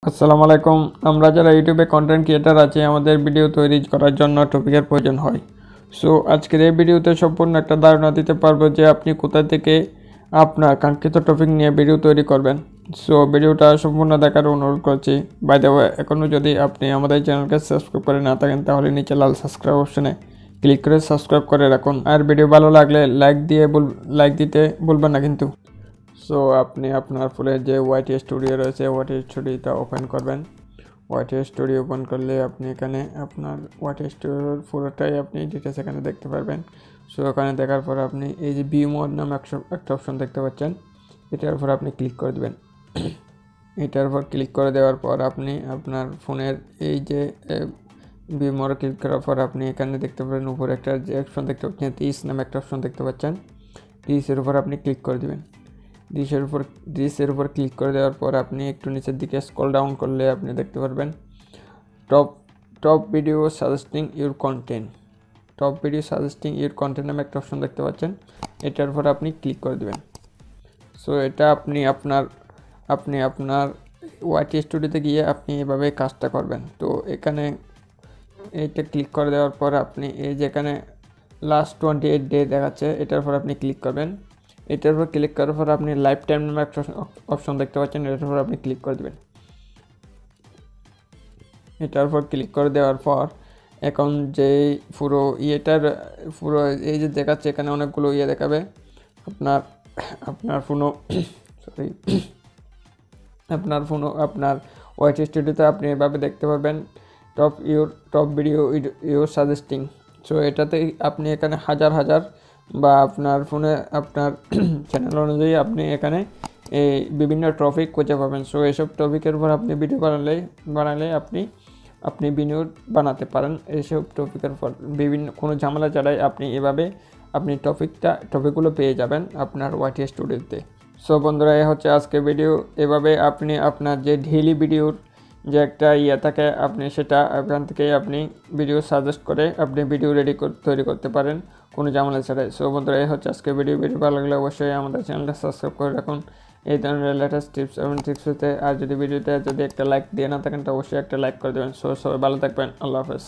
আসসালামু আলাইকুম। আমরা যারা ইউটিউবে কন্টেন্ট ক্রিয়েটার আছি আমাদের ভিডিও তৈরি করার জন্য টপিকের প্রয়োজন হয়। সো আজকের এই ভিডিওতে সম্পূর্ণ একটা ধারণা দিতে পারবো যে আপনি কোথা থেকে আপনার কাঙ্ক্ষিত টপিক নিয়ে ভিডিও তৈরি করবেন। সো ভিডিওটা সম্পূর্ণ দেখার অনুরোধ করছি। বাই দ্য ওয়ে, এখনও যদি আপনি আমাদের চ্যানেলকে সাবস্ক্রাইব করে না থাকেন তাহলে নিচে লাল সাবস্ক্রাইব অপশনে ক্লিক করে সাবস্ক্রাইব করে রাখুন। আর ভিডিও ভালো লাগলে লাইক দিতে ভুলবেন না কিন্তু। সো আপনি আপনার ফোনে যে ওয়াইটি স্টুডিও রয়েছে ওয়াইটি স্টুডিওটা ওপেন করবেন। ওয়াইটি স্টুডিও ওপেন করলে আপনি এখানে আপনার ওয়াইটি স্টুডিওর পুরোটাই আপনি ডিটেলস এখানে দেখতে পারবেন। সো এখানে দেখার পর আপনি এই যে ভিউ মোড নামে একটা অপশন দেখতে পাচ্ছেন, এটার উপর আপনি ক্লিক করে দেবেন। এটার উপর ক্লিক করে দেওয়ার পর আপনি আপনার ফোনের এই যে ভিউ মোডে ক্লিক করার পর আপনি এখানে দেখতে পাবেন উপরে একটা যে অপশন দেখতে পাচ্ছেন 30 নামে একটা অপশন দেখতে পাচ্ছেন। 30-এর উপর আপনি ক্লিক করে দেবেন। ডিশের উপর ক্লিক করে দেওয়ার পর আপনি একটু নিচের দিকে স্ক্রল ডাউন করলে আপনি দেখতে পারবেন top video suggesting your content নামে একটা অপশন দেখতে পাচ্ছেন। এটার উপর আপনি ক্লিক করে দেবেন। সো এটা আপনি আপনার ওয়াইটি স্টুডিওতে গিয়ে আপনি এভাবে কাজটা করবেন। তো এখানে এইটা ক্লিক করে দেওয়ার পর আপনি এই যেখানে লাস্ট 28 ডে দেখাচ্ছে এটার উপর আপনি ক্লিক করবেন। এটার উপর ক্লিক করার পর আপনি লাইফ টাইম নামে একটা অপশন দেখতে পাচ্ছেন, এটার উপর আপনি ক্লিক করে দেবেন। এটার উপর ক্লিক করে দেওয়ার পর এখন যে পুরো এই যে দেখাচ্ছে এখানে অনেকগুলো দেখাবে আপনার ফোনও আপনার ওয়াইটি স্টুডিওতে আপনি এভাবে দেখতে পারবেন top video your suggesting. So এটাতে আপনি এখানে হাজার বা আপনার ফোনে আপনার চ্যানেল অনুযায়ী আপনি এখানে এই বিভিন্ন টপিক খুঁজে পাবেন। সো এইসব টপিকের উপর আপনি ভিডিও বানালে আপনি ভিডিও বানাতে পারেন। এইসব টপিকের উপর বিভিন্ন কোনো ঝামেলা ছাড়াই আপনি এভাবে আপনি টপিকগুলো পেয়ে যাবেন আপনার ওয়াইটি স্টুডিওতে। সো বন্ধুরা, এই হচ্ছে আজকে ভিডিও। এভাবে আপনি আপনার যে ডেইলি ভিডিওর যে একটা থাকে আপনি সেটা এখান থেকে আপনি ভিডিও সাজেস্ট করে আপনি ভিডিও তৈরি করতে পারেন কোনো ঝামেলা ছাড়াই। সো বন্ধুরা, এই হচ্ছে আজকে ভিডিও ভালো লাগলে অবশ্যই আমাদের চ্যানেলটা সাবস্ক্রাইব করে রাখুন এই ধরনের লেটেস্ট টিপস এবং ট্রিক্স পেতে। আর যদি ভিডিওতে একটা লাইক দিয়ে না থাকেন তো অবশ্যই একটা লাইক করে দেবেন। সো সবাই ভালো থাকবেন। আল্লাহ হাফেজ।